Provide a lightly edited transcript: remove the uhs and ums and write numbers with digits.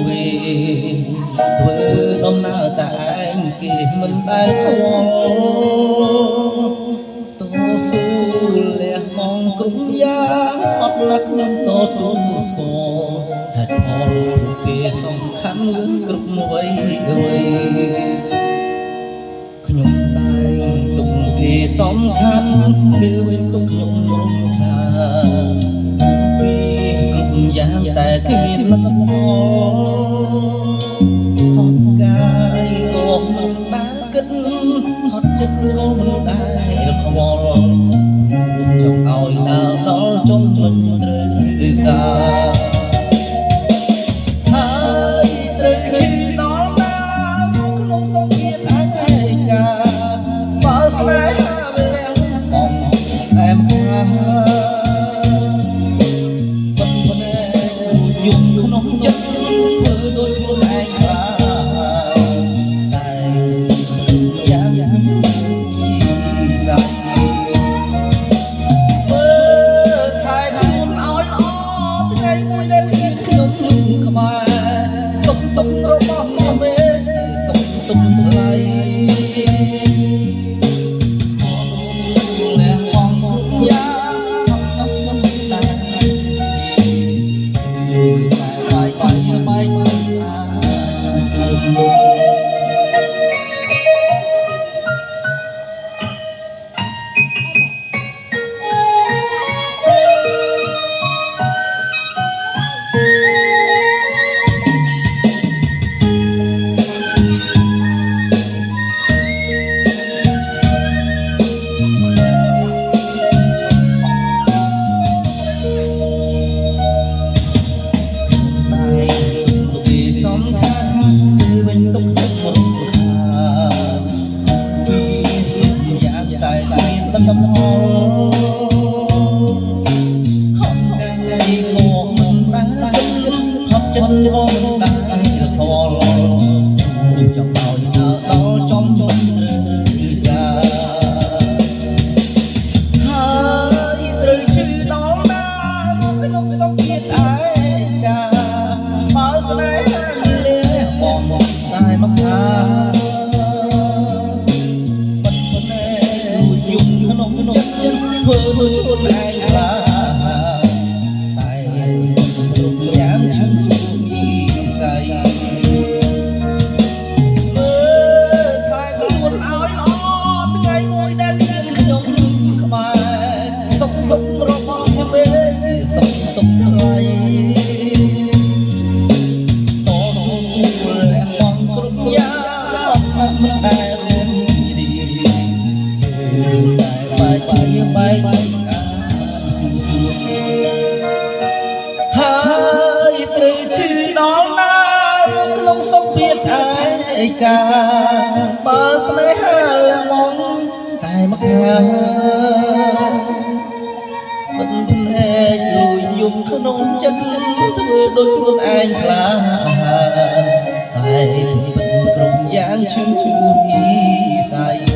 វេធ្វើដំណើរតែឯងគេមិនដែលខ្វល់តស៊ូលះបង់គ្រប់យ៉ាងអត់ណាស់ខ្ញុំទទួលស្គាល់ហេតុផលពួកគេសំខាន់លើសគ្រប់អ្វីខ្ញុំតែងទុកគេសំខាន់គេវិញទុកខ្ញុំរំខានពីគ្រប់យ៉ាងតែគ្មានលទ្ធផលហត់កាយក៏មិនបានគិតហត់ចិត្តក៏មិនដែលខ្វល់ចង់ឲ្យដើរដល់ចុងមិនត្រូវការហើយត្រូវឈឺដល់ណាក្នុងសង្ឃាតឯកាបើស្នេហាវាលះបង់តែម្ខាមិនប៉ុន្តែយំក្នុងចិត្តធ្វើដោយខ្លួនឯងខ្លាតែយ៉ាងសាមើលថែខ្លួនឲ្យល្អថ្ងៃមួយដែលខ្ញុំក្បែរសុខទុក្ខរបស់ខ្ញុំឯងសុខទុក្ខថ្លៃលះបង់គ្រប់យ៉ាងអត់នឹកមិនដែរបែកសំខាន់គឺវិញទុកចិត្តរំខានពីគ្រប់យ៉ាងតែមានលទ្ធផលហត់កាយក៏មិនដែលហត់ចិត្តក៏មិនដែលខ្វល់ចង់ឲ្យដើរដល់ចំមិនត្រូវការហើយត្រូវឈឺដល់ណាក្នុងសង្ឃាតឯកាបើស្នេហាតែមកថាមិនប៉ុន្តែយំក្នុងចិត្តធ្វើដោយខ្លួនឯងខ្លាតែគ្រប់យ៉ាងឈឺមីស្័យមើលថែខ្លួនឲ្យល្អថ្ងៃមួយដែលមានខ្ញុំក្បែរសុខទុក្ខរបស់ខ្ញុំឯងជាសុខទុក្ខថ្លៃមិនដែលរៀនរីតែបែកហើយត្រូវឈឺដល់ណាក្នុងសុខភាពឯកាបើស្នេហាលះបង់តែម្ខាមិនភ្នែកលួយយំក្នុងចិត្តធ្វើដោយខ្លួនឯងខ្លាតែពិតគ្រប់យ៉ាងឈឺមីស្័យ